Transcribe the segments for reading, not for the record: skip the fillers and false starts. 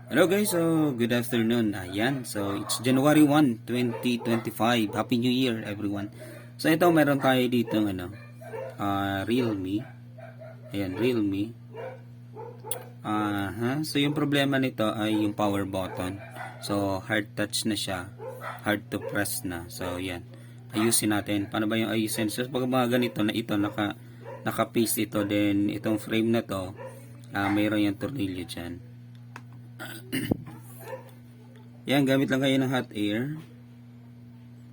Hello guys, so good afternoon. Ayan, so it's January 1, 2025. Happy New Year everyone. So ito meron tayo dito Realme. Ayan, Realme. So yung problema nito ay yung power button. So hard touch na siya. Hard to press na. So yan. Ayusin natin. Paano ba yung ayusin? So pag mga ganito na ito naka-paste ito, then itong frame na to, mayroon yung tornilyo diyan. Yan, gamit lang kayo ng hot air.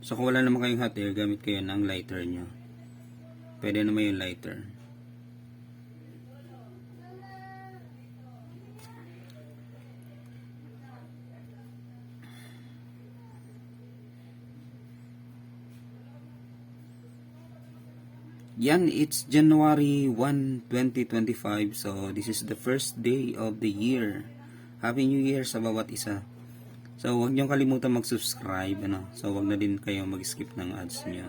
So kung wala naman kayong hot air, gamit kayo ng lighter nyo. Pwede naman yung lighter. Yan, it's January 1, 2025. So this is the first day of the year. Happy New Year sa bawat isa. So, huwag niyong kalimutan mag-subscribe, So, huwag na din kayo mag-skip ng ads niyo.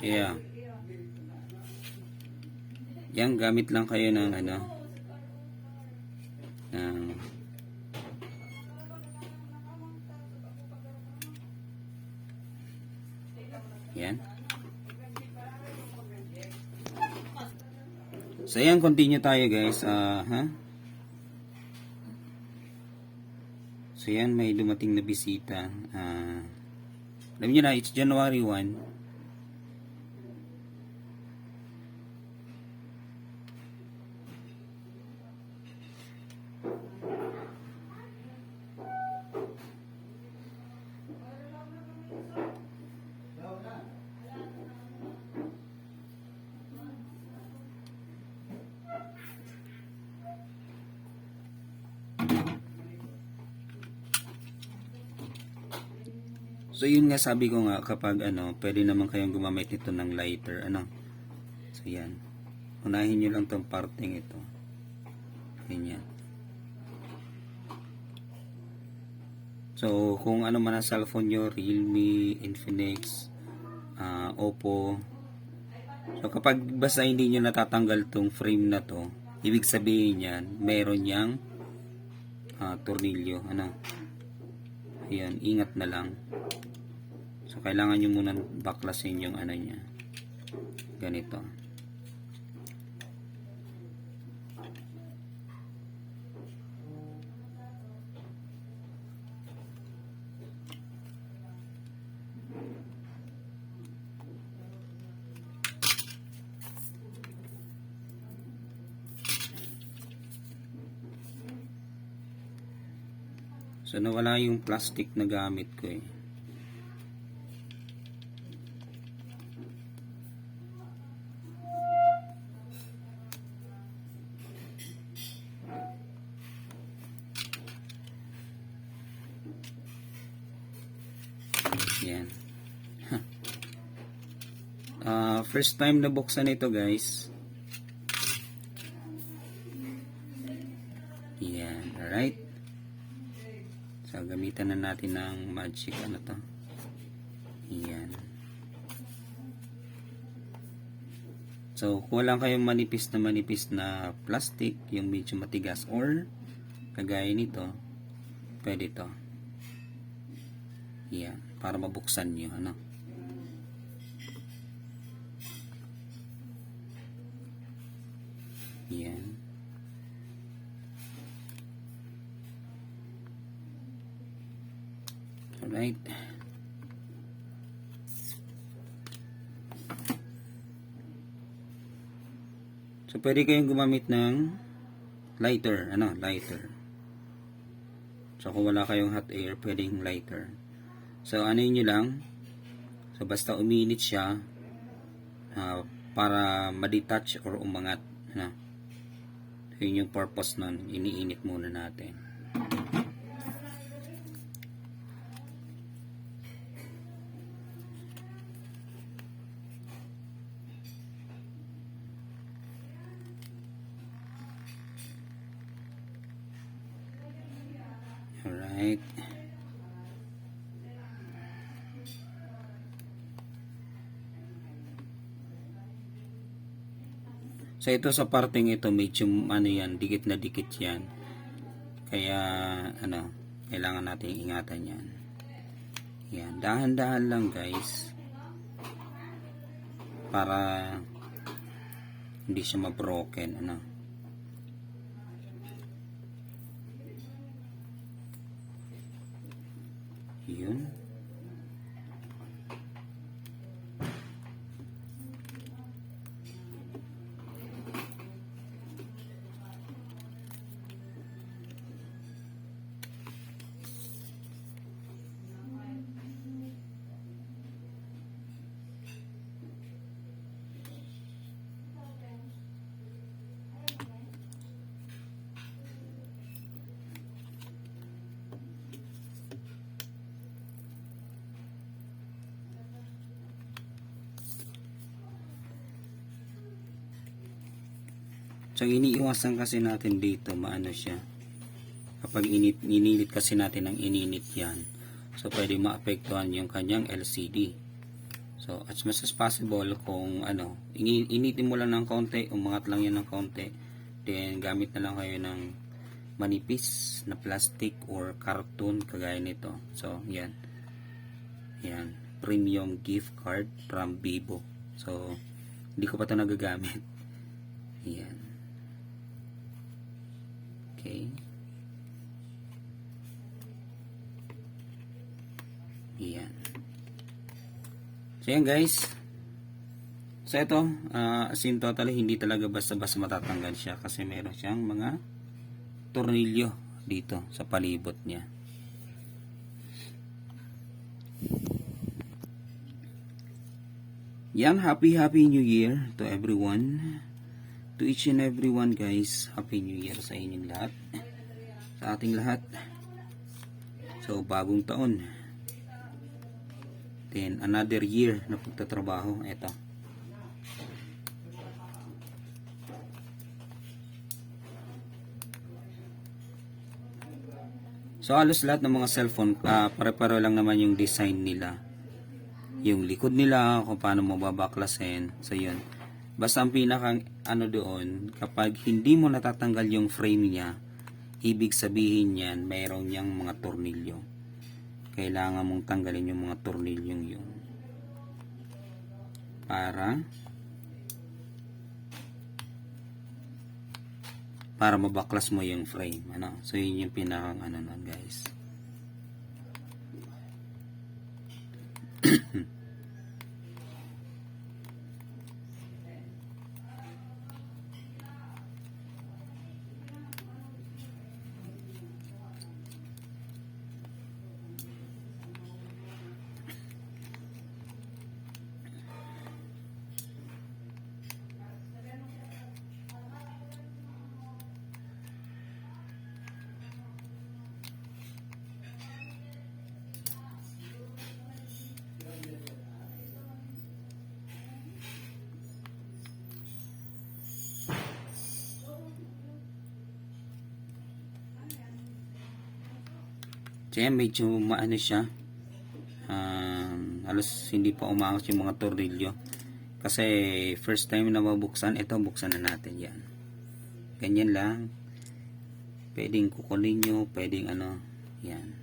Yeah. Yan, gamit lang kayo ng yan. So yan, continue tayo guys. So yan, may dumating na bisita. Alam niyo na, it's January 1. So yun nga, sabi ko nga, kapag pwede naman kayong gumamit nito ng lighter, So yan. Unahin nyo lang tong parting ito. Ganyan. So kung ano man ang cellphone nyo, Realme, Infinix, Oppo. So kapag basta hindi nyo natatanggal tong frame na to, ibig sabihin yan, meron yang tornilyo. Ayan, ingat na lang. So, kailangan nyo muna baklasin yung niya. Ganito. So, nawala yung plastic na gamit ko eh. Yan. First time na buksan ito guys. Yan. Alright. So, gamitan na natin ng magic to. Yan. So, kung wala kayong manipis na plastic, yung medyo matigas or kagaya nito, pwede to. Yan, para mabuksan nyo, Alright. So, pwede kayong gumamit ng lighter. Lighter. So, kung wala kayong hot air, pwedeng lighter. So, ano nyo lang. So, basta uminit siya para ma-detach or umangat. Yun yung purpose nun. Iniinit muna natin. Alright. So ito sa parting ito medyo yan, dikit na dikit yan. Kaya kailangan natin ingatan yan. Yan, dahan-dahan lang guys. Para hindi siya ma-broken, Yun. So iniiwasan kasi natin dito maano siya. Kapag inilit kasi natin ng ininit yan. So pwede maapektuhan yung kanyang LCD. So as much as possible kung initin mo lang ng konti, umangat lang yan ng konti. Then gamit na lang kayo ng manipis na plastic or carton kagaya nito. So yan. Yan, premium gift card from Vivo. So hindi ko pa ito nagagamit. Yan. Okay. Yan. So yan guys. So ito, as in totally hindi talaga basta-basta matatanggal siya kasi meron siyang mga tornilyo dito sa palibot niya. Yan, happy New Year to everyone. To each and everyone guys, Happy New Year sa inyong lahat, sa ating lahat. So bagong taon, then another year na pagtatrabaho. Eto, so halos lahat ng mga cellphone pare-pare lang naman yung design nila, yung likod nila, kung paano mo babaklasin. So yun, basta ang pinakang doon, kapag hindi mo natatanggal yung frame niya, ibig sabihin yan, mayroon niyang mga tornilyo. Kailangan mong tanggalin yung mga tornilyong yun. Para mabaklas mo yung frame. So yun yung pinakang nun guys. Kaya medyo maano siya, halos hindi pa umangat yung mga tornilyo kasi first time na mabuksan. Ito, buksan na natin yan, ganyan lang. Pwedeng kukunin nyo, pwedeng yan,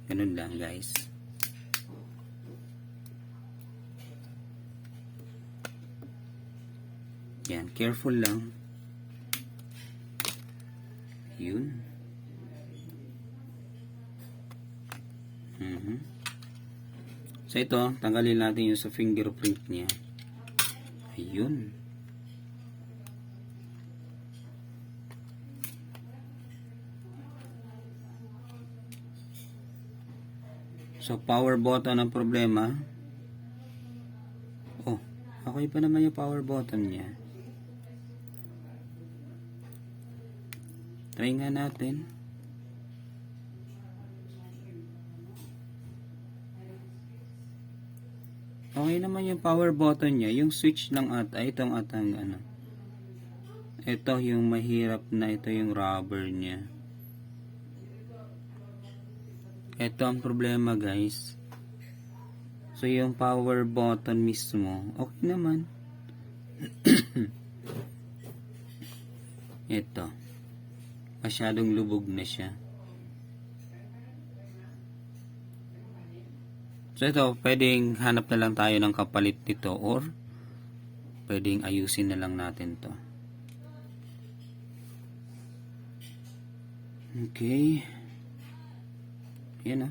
ganun lang guys. Yan, careful lang. Yun. Mhm. So ito, tanggalin natin yung sa fingerprint niya. Ayun. So power button ang problema. Oh, okay pa naman yung power button niya. Try nga natin. Okay naman yung power button niya. Yung switch lang ata. Itong atang ano. Ito yung mahirap na. Ito yung rubber niya. Ito ang problema guys. So yung power button mismo. Okay naman. Ito. Masyadong lubog na siya. So ito, pwedeng hanap na lang tayo ng kapalit nito or pwedeng ayusin na lang natin to. Okay. Yan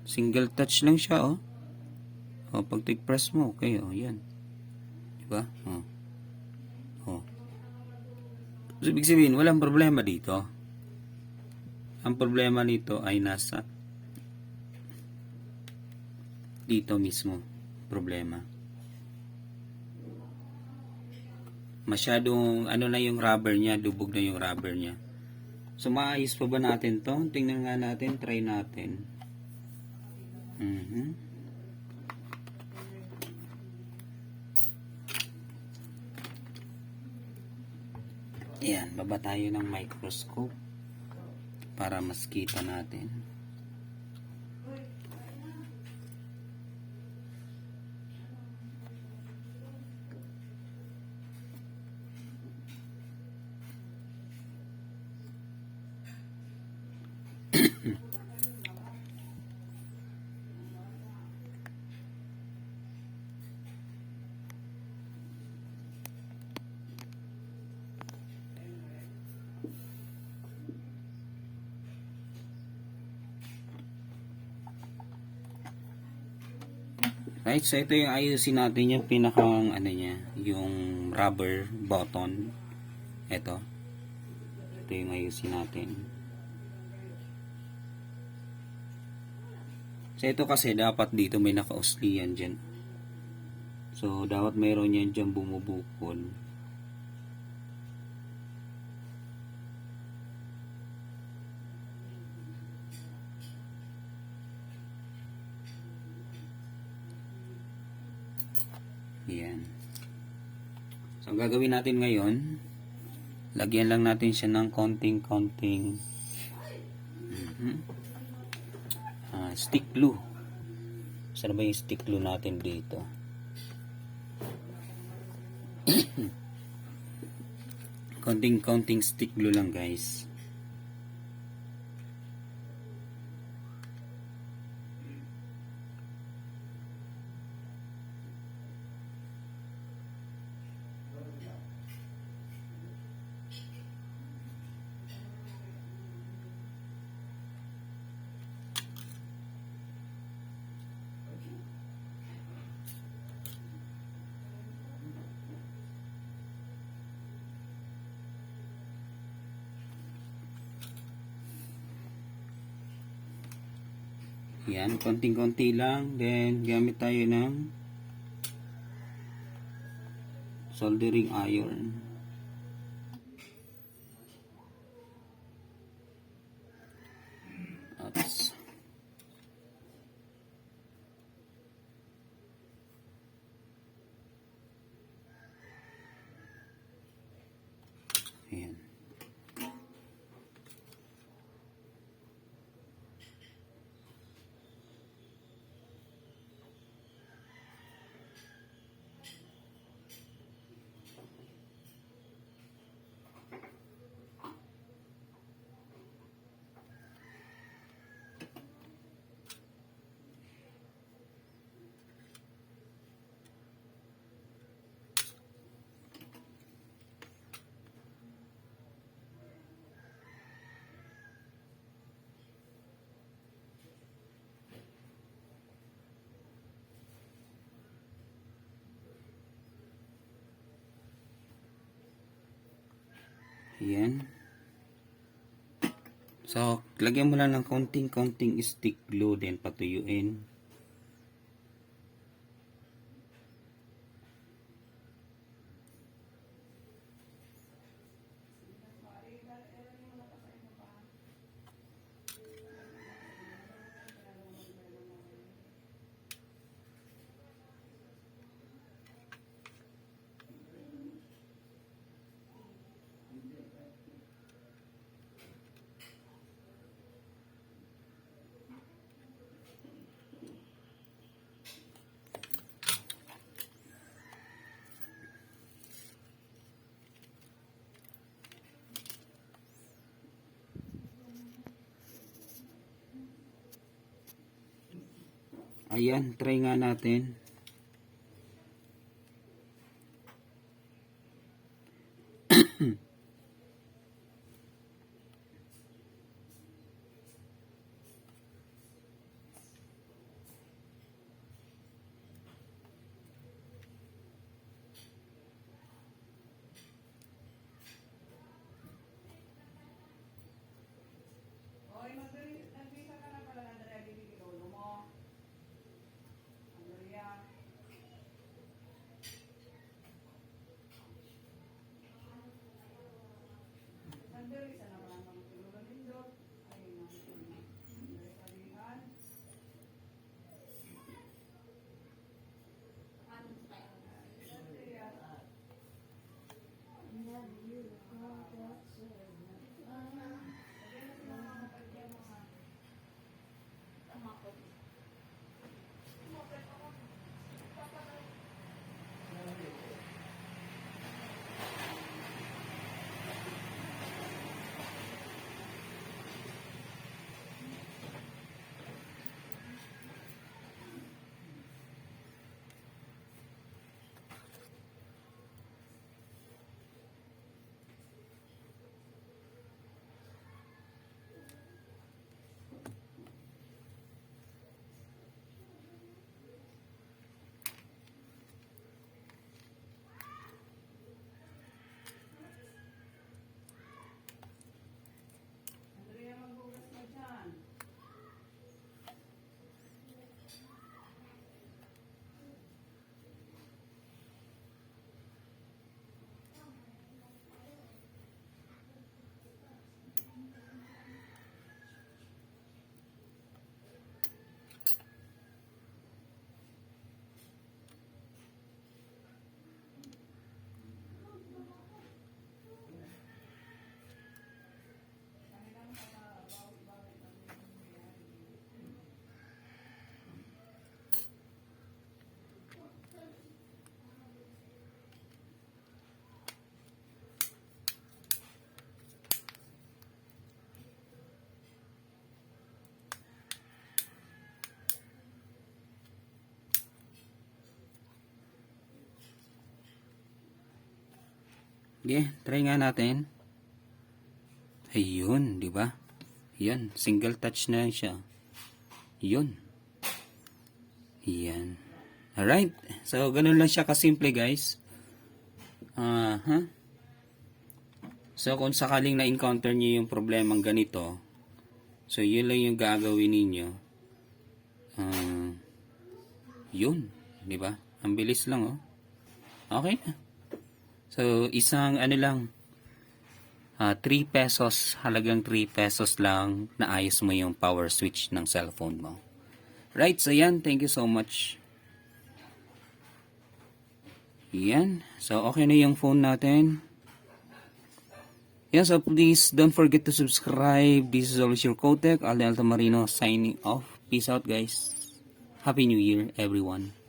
single touch lang siya O pag tick press mo, okay yan. Diba? So ibig sabihin, walang problema dito. Ang problema nito ay nasa dito mismo problema. Masyadong na yung rubber niya, lubog na yung rubber niya. So maayos pa ba natin to? Tingnan nga natin, try natin. Ayan, baba tayo ng microscope para mas kita natin. Right, so ito yung ayusin natin yung pinakang niya, yung rubber button. Ito yung ayusin natin. So ito kasi dapat dito may nakausli yan dyan. So dapat mayroon yan dyan bumubukol. Yan. So ang gagawin natin ngayon, lagyan lang natin siya ng konting stick glue. Saan ba yung stick glue natin dito? konting stick glue lang guys. Yan, konting-konti lang. Then, gamit tayo ng soldering iron. Oops. Ayan. Ayan. So, lagyan mo lang ng konting stick glue din patuyuin. Ayan, try nga natin. Okay, try nga natin. Ayun, di ba? Yan, single touch na siya. Yun. Yan. Alright. So, ganun lang siya kasimple, guys. So, kung sakaling na-encounter nyo yung problemang ganito, so, yun lang yung gagawin ninyo. Yun. Di ba? Ang bilis lang, oh. Okay na. So, isang ano lang, 3 pesos, halagang 3 pesos lang, naayos mo yung power switch ng cellphone mo. Right, so yan, thank you so much. Yan, so okay na yung phone natin. Yan, so please don't forget to subscribe. This is always your Kotek, Alde Altamarino signing off. Peace out, guys. Happy New Year, everyone.